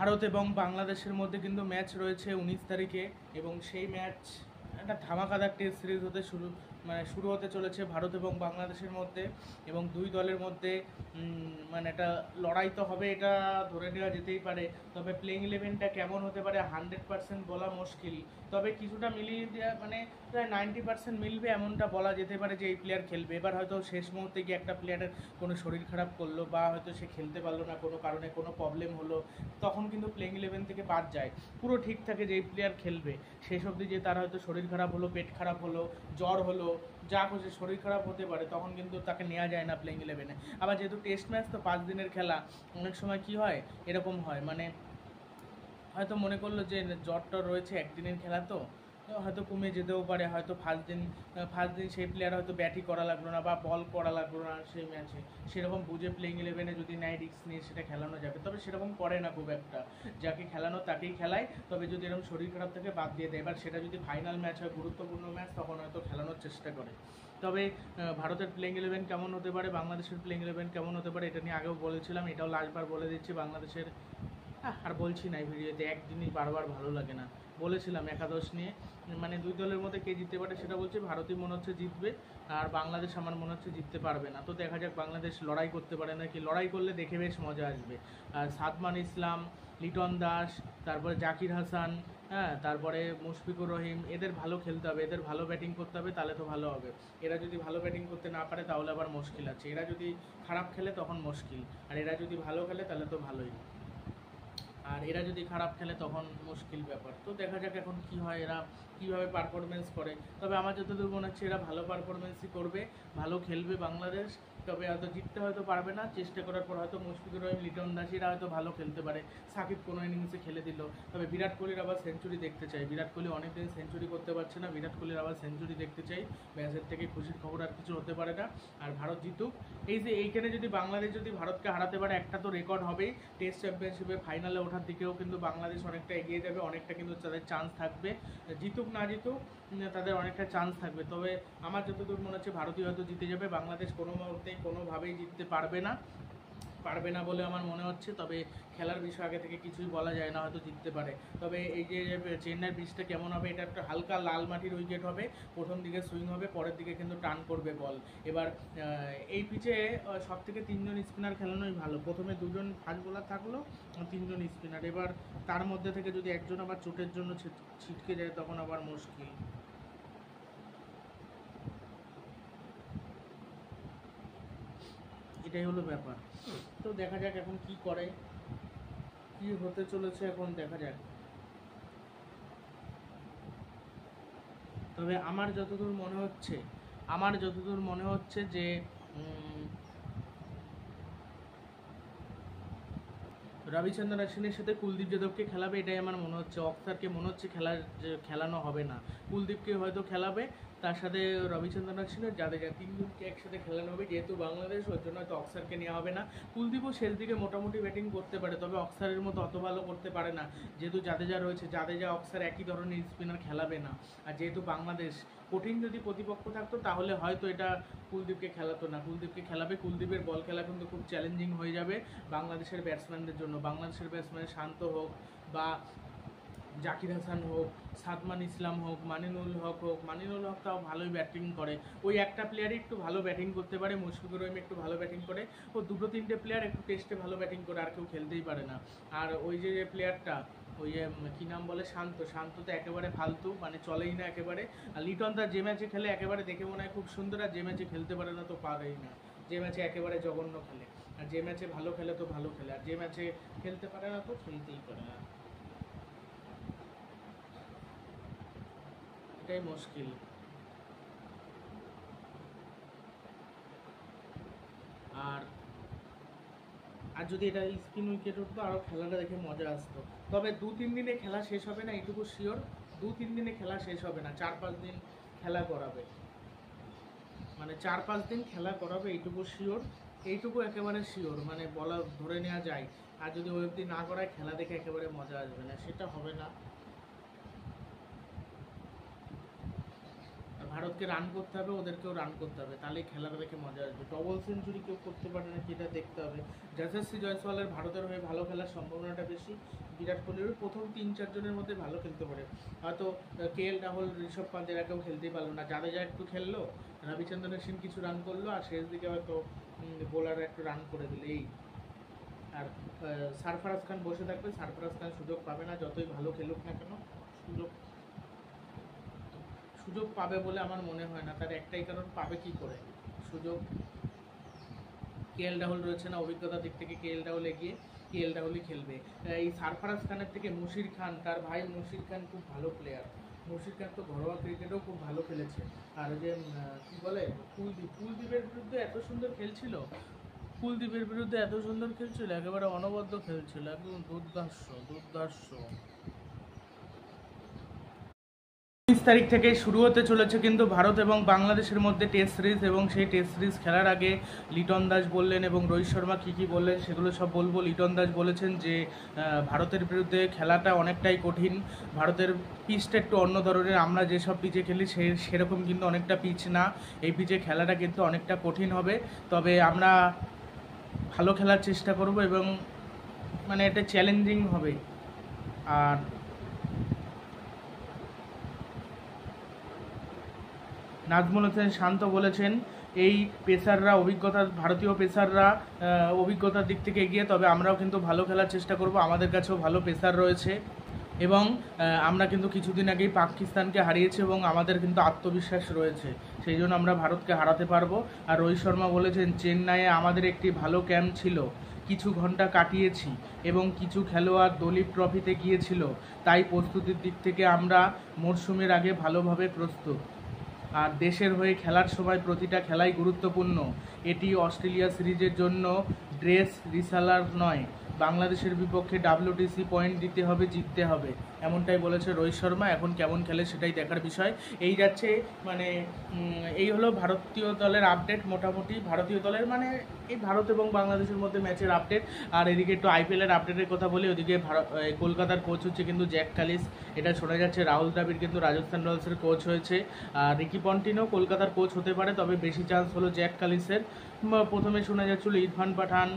ভারত এবং বাংলাদেশের মধ্যে কিন্তু ম্যাচ রয়েছে 19 তারিখে, এবং সেই ম্যাচ একটা ধামাকাদার টেস্ট সিরিজ হতে শুরু হতে চলেছে ভারত এবং বাংলাদেশের মধ্যে। এবং দুই দলের মধ্যে মানে একটা লড়াই তো হবে, এটা ধরে নেওয়া যেতেই পারে। তবে প্লেইং ইলেভেনটা কেমন হতে পারে 100% বলা মুশকিল, তবে কিছুটা মিলিয়ে দেওয়া মানে প্রায় 90% মিলবে এমনটা বলা যেতে পারে যে এই প্লেয়ার খেলবে। এবার হয়তো শেষ মুহূর্তে গিয়ে একটা প্লেয়ারের কোনো শরীর খারাপ করলো, বা হয়তো সে খেলতে পারলো না, কোনো কারণে কোনো প্রবলেম হলো, তখন কিন্তু প্লেইং ইলেভেন থেকে বাদ যায়। পুরো ঠিক থাকে যে এই প্লেয়ার খেলবে, শেষ অবধি যে তার হয়তো শরীর খারাপ হলো, পেট খারাপ হলো, জ্বর হলো, যা খুশি শরীর খারাপ হতে পারে, তখন কিন্তু তাকে নেওয়া যায় না প্লেইং ইলেভেনে। আবার যেহেতু টেস্ট ম্যাচ তো 5 দিনের খেলা, অনেক সময় কি হয় এরকম হয়, মানে হয়তো মনে করলো যে জ্বরটা রয়েছে, একদিনের খেলা তো হয়তো কমে যেতেও পারে, হয়তো ফার্স্ট দিন সেই প্লেয়ার হয়তো ব্যাটই করা লাগলো না বা বল করা লাগলো না সেই ম্যাচে, সেরকম বুঝে প্লেইং ইলেভেনে যদি নেয় রিস্ক নিয়ে সেটা খেলানো যাবে। তবে সেরকম করে না খুব একটা, যাকে খেলানো তাকেই খেলায়, তবে যদি এরকম শরীর খারাপ থেকে বাদ দিয়ে দেয়। এবার সেটা যদি ফাইনাল ম্যাচ হয়, গুরুত্বপূর্ণ ম্যাচ, তখন হয়তো খেলানোর চেষ্টা করে। তবে ভারতের প্লেইং ইলেভেন কেমন হতে পারে, বাংলাদেশের প্লেইং ইলেভেন কেমন হতে পারে, এটা নিয়ে আগেও বলেছিলাম, এটাও লাস্টবার বলে দিচ্ছি। বাংলাদেশের আর বলছি না এই ভিডিওতে, একদিনই বারবার ভালো লাগে না। বলেছিলাম একাদশ নিয়ে, মানে দুই দলের মধ্যে কে জিততে পারে সেটা বলছি। ভারতই মনে হচ্ছে জিতবে, আর বাংলাদেশ আমার মনে হচ্ছে জিততে পারবে না। তো দেখা যাক বাংলাদেশ লড়াই করতে পারে নাকি, লড়াই করলে দেখে বেশ মজা আসবে। আর সাদমান ইসলাম, লিটন দাস, তারপরে জাকির হাসান, হ্যাঁ, তারপরে মুশফিকুর রহিম, এদের ভালো খেলতে হবে, এদের ভালো ব্যাটিং করতে হবে, তাহলে তো ভালো হবে। এরা যদি ভালো ব্যাটিং করতে না পারে তাহলে আবার মুশকিল আছে। এরা যদি খারাপ খেলে তখন মুশকিল, আর এরা যদি ভালো খেলে তাহলে তো ভালোই। আর এরা যদি খারাপ খেলে তখন মুশকিল ব্যাপার। তো দেখা যাক এখন কি হয়, এরা কীভাবে পারফরমেন্স করে। তবে আমার যতদূর মনে হচ্ছে এরা ভালো পারফরমেন্সই করবে, ভালো খেলবে বাংলাদেশ। তবে হয়তো জিততে হয়তো পারবে না, চেষ্টা করার পর হয়তো মুশফিকুর রহিম, লিটন দাসিরা হয়তো ভালো খেলতে পারে। সাকিব কোনো ইনিংসে খেলে দিল। তবে বিরাট কোহলির আবার সেঞ্চুরি দেখতে চাই। বিরাট কোহলি অনেকদিন সেঞ্চুরি করতে পারছে না, বিরাট কোহলির আবার সেঞ্চুরি দেখতে চাই। ম্যাচের থেকে খুশির খবর আর কিছু হতে পারে না। আর ভারত জিতুক। এই যে এইখানে যদি বাংলাদেশ যদি ভারতকে হারাতে পারে, একটা তো রেকর্ড হবেই, টেস্ট চ্যাম্পিয়নশিপে ফাইনালে ওঠার দিকেও কিন্তু বাংলাদেশ অনেকটা এগিয়ে যাবে, অনেকটা কিন্তু তাদের চান্স থাকবে। জিতুক না জিতুক তাদের অনেকটা চান্স থাকবে। তবে আমার যতদূর মনে হচ্ছে ভারতীয় হয়তো জিতে যাবে, বাংলাদেশ কোনো মুহূর্তেই কোনোভাবেই জিততে পারবে না বলে আমার মনে হচ্ছে। তবে খেলার বিষয় আগে থেকে কিছুই বলা যায় না, হয়তো জিততে পারে। তবে এই যে চেন্নাইয়ের পিচটা কেমন হবে, এটা একটা হালকা লাল মাটির উইকেট হবে, প্রথম দিকে সুইং হবে, পরের দিকে কিন্তু টান করবে বল। এবার এই পিচে সব থেকে 3জন স্পিনার খেলানোই ভালো। প্রথমে 2জন ফাস্ট বোলার থাকলো, 3জন স্পিনার। এবার তার মধ্যে থেকে যদি একজন আবার চোটের জন্য ছিটকে যায় তখন আবার মুশকিল। এটাই হলো ব্যাপার। তো দেখা যাক এখন কি করে, কি হতে চলেছে এখন দেখা যাক। তবে আমার যতদূর মনে হচ্ছে যে রবিচন্দ্রন অশ্বিনের সাথে কুলদীপ যাদবকে খেলাবে, এটাই আমার মনে হচ্ছে। অক্সারকে মনে হচ্ছে খেলানো হবে না, কুলদীপকে হয়তো খেলাবে, তার সাথে রবিচন্দ্রন অশ্বিনের জাদেজা, 3জনকে একসাথে খেলানো হবে। যেহেতু বাংলাদেশ, ওর জন্য হয়তো অক্সারকে নেওয়া হবে না। কুলদীপও শেষ দিকে মোটামুটি ব্যাটিং করতে পারে, তবে অক্সারের মতো অত ভালো করতে পারে না। যেহেতু জাদেজা রয়েছে, জাদেজা অক্সার একই ধরনের স্পিনার খেলাবে না। আর যেহেতু বাংলাদেশ কঠিন যদি প্রতিপক্ষ থাকতো তাহলে হয়তো এটা কুলদীপকে খেলাতো না, কুলদীপকে খেলাবে। কুলদীপের বল খেলা কিন্তু খুব চ্যালেঞ্জিং হয়ে যাবে বাংলাদেশের ব্যাটসম্যানদের জন্য। বাংলাদেশের ব্যাটসম্যান শান্ত হোক, বা জাকির হাসান হোক, সাদমান ইসলাম হোক, মানিনুল হক তাও ভালোই ব্যাটিং করে। ওই একটা প্লেয়ারই একটু ভালো ব্যাটিং করতে পারে, মুশফিকুর রহিম একটু ভালো ব্যাটিং করে, ও 2-3টে প্লেয়ার একটু টেস্টে ভালো ব্যাটিং করে, আর কেউ খেলতেই পারে না। আর ওই যে প্লেয়ারটা, ওই কী নাম বলে, শান্ত তো একেবারে ফালতু, মানে চলেই না একেবারে। আর লিটন দা যে ম্যাচে খেলে একেবারে দেখে মনে হয় খুব সুন্দর, আর যে ম্যাচে খেলতে পারে না তো পারেই না। যে ম্যাচে একেবারে জঘন্য খেলে, আর যে ম্যাচে ভালো খেলে তো ভালো খেলে, আর যে ম্যাচে খেলতে পারে না তো খেলতেই পারে না। এটাই মুশকিল। আর আর যদি এটা স্পিন উইকেট উঠতো আরও খেলাটা দেখে মজা আসতো। তবে 2-3 দিনে খেলা শেষ হবে না এইটুকু শিওর, 2-3 দিনে খেলা শেষ হবে না, 4-5 দিন খেলা করাবে, মানে 4-5 দিন খেলা করাবে এইটুকু শিওর। এইটুকু একেবারে শিওর, মানে বলা ধরে নেওয়া যায়। আর যদি ওই অবধি না করায় খেলা দেখে একেবারে মজা আসবে না, সেটা হবে না। আর ভারতকে রান করতে হবে, ওদেরকেও রান করতে হবে, তাহলেই খেলাটা দেখে মজা আসবে। ডবল সেঞ্চুরি কেউ করতে পারে নাকি এটা দেখতে হবে। যশস্বী জয়সওয়ালের ভারতের হয়ে ভালো খেলার সম্ভাবনাটা বেশি। বিরাট কোহলির প্রথম 3-4 জনের মধ্যে ভালো খেলতে পারে, হয়তো KL রাহুল, ঋষভ পান্ত এরা কেউ খেলতেই পারলো না। জাদেজা একটু খেললো, রবিচন্দ্রন অশ্বিন কিছু রান করলো, আর শেষ দিকে হয়তো বোলাররা একটু রান করে দিলে এই। আর সারফরাজ খান বসে থাকবে, সারফরাজ খান সুযোগ পাবে না, যতই ভালো খেলুক না কেন সুযোগ পাবে বলে আমার মনে হয় না। তার একটাই কারণ, পাবে কি করে সুযোগ। KL রাহুল রয়েছে না, অভিজ্ঞতার দিক থেকে KL রাহুল এগিয়ে, KL রাহুলই খেলবে। এই সারফরাজ খানের থেকে মুশির খান, তার ভাই মুশির খান খুব ভালো প্লেয়ার। মুশির খান তো ঘরোয়া ক্রিকেটেও খুব ভালো খেলেছে। আর যে কি বলে কুলদীপের বিরুদ্ধে এত সুন্দর খেলছিল, একেবারে অনবদ্য খেলছিল, একদম দুর্ধর্ষ। 19 তারিখ থেকে শুরু হতে চলেছে কিন্তু ভারত এবং বাংলাদেশের মধ্যে টেস্ট সিরিজ, এবং সেই টেস্ট সিরিজ খেলার আগে লিটন দাস বললেন এবং রোহিত শর্মা কী বললেন সেগুলো সব বলবো। লিটন দাস বলেছেন যে ভারতের বিরুদ্ধে খেলাটা অনেকটাই কঠিন, ভারতের পিচটা একটু অন্য ধরনের, আমরা যেসব পিচে খেলি সেরকম কিন্তু অনেকটা পিচ না, এই পিচে খেলাটা কিন্তু অনেকটা কঠিন হবে, তবে আমরা ভালো খেলার চেষ্টা করব এবং মানে এটা চ্যালেঞ্জিং হবে। আর নাজমুল হোসেন শান্ত বলেছেন এই পেসাররা ভারতীয় পেসাররা অভিজ্ঞতার দিক থেকে এগিয়ে, তবে আমরাও কিন্তু ভালো খেলার চেষ্টা করব, আমাদের কাছেও ভালো পেসার রয়েছে এবং আমরা কিন্তু কিছুদিন আগেই পাকিস্তানকে হারিয়েছি এবং আমাদের কিন্তু আত্মবিশ্বাস রয়েছে, সেই জন্য আমরা ভারতকে হারাতে পারবো। আর রোহিত শর্মা বলেছেন চেন্নাইয়ে আমাদের একটি ভালো ক্যাম্প ছিল, কিছু ঘন্টা কাটিয়েছি এবং কিছু খেলোয়াড় দলীপ ট্রফিতে গিয়েছিল, তাই প্রস্তুতির দিক থেকে আমরা মরশুমের আগে ভালোভাবে প্রস্তুত। আর দেশের হয়ে খেলার সময় প্রতিটা খেলাই গুরুত্বপূর্ণ, এটি অস্ট্রেলিয়া সিরিজের জন্য ড্রেস রিসালার নয়, বাংলাদেশের বিপক্ষে WTC পয়েন্ট দিতে হবে, জিততে হবে, এমনটাই বলেছে রোহিত শর্মা। এখন কেমন খেলে সেটাই দেখার বিষয়। এই যাচ্ছে মানে এই হলো ভারতীয় দলের আপডেট, মোটামুটি ভারতীয় দলের মানে এই ভারত এবং বাংলাদেশের মধ্যে ম্যাচের আপডেট। আর এদিকে একটু IPL-এর আপডেটের কথা বলি, ওদিকে কলকাতার কোচ হচ্ছে কিন্তু জ্যাক কালিস, এটা শোনা যাচ্ছে রাহুল দ্রাবিড় কিন্তু রাজস্থান রয়্যালসের কোচ হয়েছে, আর রিকি পন্টিংও কলকাতার কোচ হতে পারে, তবে বেশি চান্স হলো জ্যাক কালিসের। প্রথমে শোনা যাচ্ছিল ইরফান পাঠান,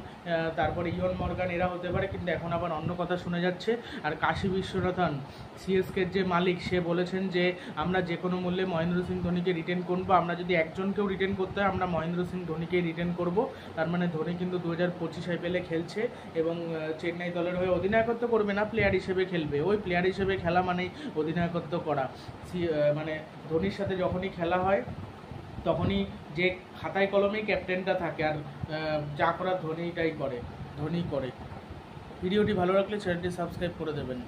তারপরে ইয়ন মর্গান এরা হতে পারে, কিন্তু এখন আবার অন্য কথা শোনা যাচ্ছে। আর কাশী বিশ্বনাথন CSK'র যে মালিক, সে বলেছেন যে আমরা যে কোনো মূল্যে মহেন্দ্র সিং ধোনিকে রিটেন করবো, আমরা যদি একজনকেও রিটেন করতে হয় আমরা মহেন্দ্র সিং ধোনিকেই রিটেন করব। তার মানে ধোনি কিন্তু 2025 IPL-এ খেলছে এবং চেন্নাই দলের হয়ে অধিনায়কত্ব করবে না, প্লেয়ার হিসেবে খেলবে। ওই প্লেয়ার হিসেবে খেলা মানেই অধিনায়কত্ব করা, মানে ধোনির সাথে যখনই খেলা হয় তখনই যে খাতায় কলমেই ক্যাপ্টেনটা থাকে, আর যা করার ধোনি করে। ভিডিওটি ভালো লাগলে চ্যানেলটি সাবস্ক্রাইব করে দেবেন।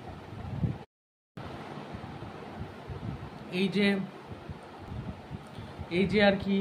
এই যে আর কি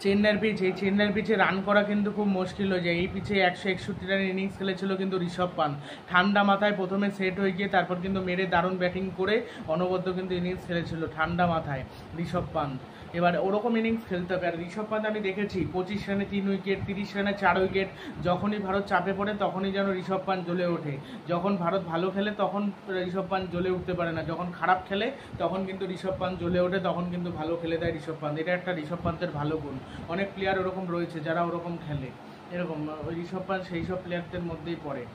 চেন্নাইয়ের পিচে রান করা কিন্তু খুব মুশকিল হয়ে যায়। এই পিচে 161 রানের ইনিংস খেলেছিল কিন্তু ঋষভ পান্ত, ঠান্ডা মাথায় প্রথমে সেট হয়ে গিয়ে তারপর কিন্তু মেরে দারুণ ব্যাটিং করে অনবদ্য কিন্তু ইনিংস খেলেছিল ঠান্ডা মাথায় ঋষভ পান্ত। এবার ওরকম ইনিংস খেলতে হবে। আর ঋষভ পান্ত আমি দেখেছি 25 রানে 3 উইকেট, 30 রানে 4 উইকেট, যখনই ভারত চাপে পড়ে তখনই যেন ঋষভ পান্ত জ্বলে ওঠে। যখন ভারত ভালো খেলে তখন ঋষভ পান্ত জ্বলে উঠতে পারে না, যখন খারাপ খেলে তখন কিন্তু ঋষভ পান্ত জ্বলে ওঠে, তখন কিন্তু ভালো খেলে দেয় ঋষভ পান্ত। এটা একটা ঋষভ পান্তের ভালো গুণ। অনেক প্লেয়ার ওরকম রয়েছে যারা ওরকম খেলে, এরকম ঋষভ পান্ত সেই সব প্লেয়ারদের মধ্যেই পড়ে।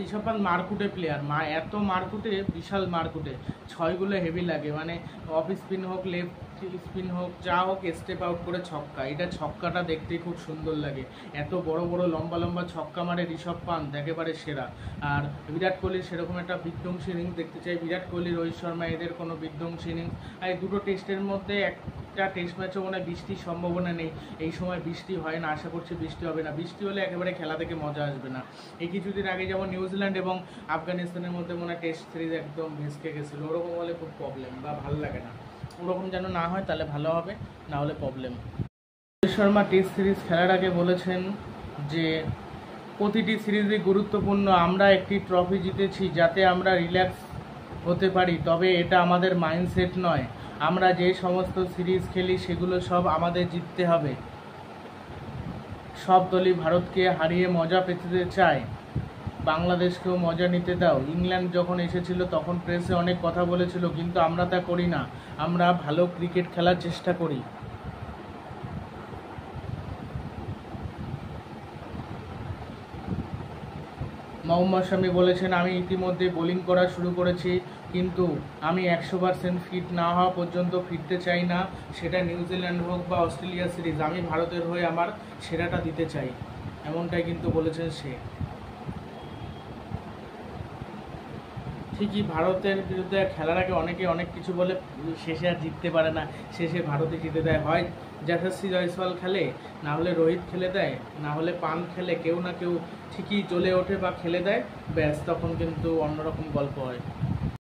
ঋষভ পান্ত মারকুটে প্লেয়ার, এত মারকুটে, বিশাল মারকুটে, 6গুলো হেভি লাগে, মানে অফ স্পিন হোক লেফট স্পিন হোক যা হোক স্টেপ আউট করে ছক্কা, এটা ছক্কাটা দেখতেই খুব সুন্দর লাগে। এত বড় বড় লম্বা লম্বা ছক্কা মারে ঋষভ পান্ত, একেবারে সেরা। আর বিরাট কোহলির সেরকম একটা বিধ্বংসী ইনিংস দেখতে চাই, বিরাট কোহলি রোহিত শর্মা এদের কোনো বিধ্বংসী ইনিংস। আর এই দুটো টেস্টের মধ্যে একটা টেস্ট ম্যাচও মনে হয় বৃষ্টির সম্ভাবনা নেই, এই সময় বৃষ্টি হয় না, আশা করছি বৃষ্টি হবে না। বৃষ্টি হলে একেবারে খেলা থেকে মজা আসবে না। এই কিছুদিন আগে যেমন নিউজিল্যান্ড এবং আফগানিস্তানের মধ্যে মনে হয় টেস্ট সিরিজ একদম ভেস্কে গেছিলো, ওরকম হলে খুব প্রবলেম বা ভালো লাগে না। ওরকম যেন না হয়, তাহলে ভালো হবে, না হলে problem. Rohit Sharma test series খেলার আগে বলেছেন যে প্রতিটি সিরিজই গুরুত্বপূর্ণ, আমরা একটি ট্রফি জিতেছি যাতে আমরা রিল্যাক্স হতে পারি, তবে এটা আমাদের মাইন্ডসেট নয়, আমরা যে সমস্ত সিরিজ খেলি সেগুলো সব আমাদের জিততে হবে। সব দলই ভারতকে হারিয়ে মজা পেতে চায়, বাংলাদেশকেও মজা নিতে দাও। ইংল্যান্ড যখন এসেছিল তখন প্রেসে অনেক কথা বলেছিল, কিন্তু আমরা তা করি না। আমরা ভালো ক্রিকেট খেলার চেষ্টা করি। মোহাম্মদ শামি বলেছেন, আমি ইতিমধ্যে বোলিং করা শুরু করেছি, কিন্তু আমি 100% ফিট না হওয়া পর্যন্ত ফিরতে চাই না। সেটা নিউজিল্যান্ড হোক বা অস্ট্রেলিয়া সিরিজ, আমি ভারতের হয়ে আমার সেরাটা দিতে চাই, এমনটাই কিন্তু বলেছেন সে। ঠিকই, ভারতের বিরুদ্ধে খেলার আগে অনেকে অনেক কিছু বলে, শেষে আর জিততে পারে না, শেষে ভারতে জিতে দেয়। হয় যশস্বী জয়সওয়াল খেলে, না হলে রোহিত খেলে দেয়, না হলে পান খেলে, কেউ না কেউ ঠিকই চলে ওঠে বা খেলে দেয়, ব্যাস তখন কিন্তু অন্যরকম গল্প হয়।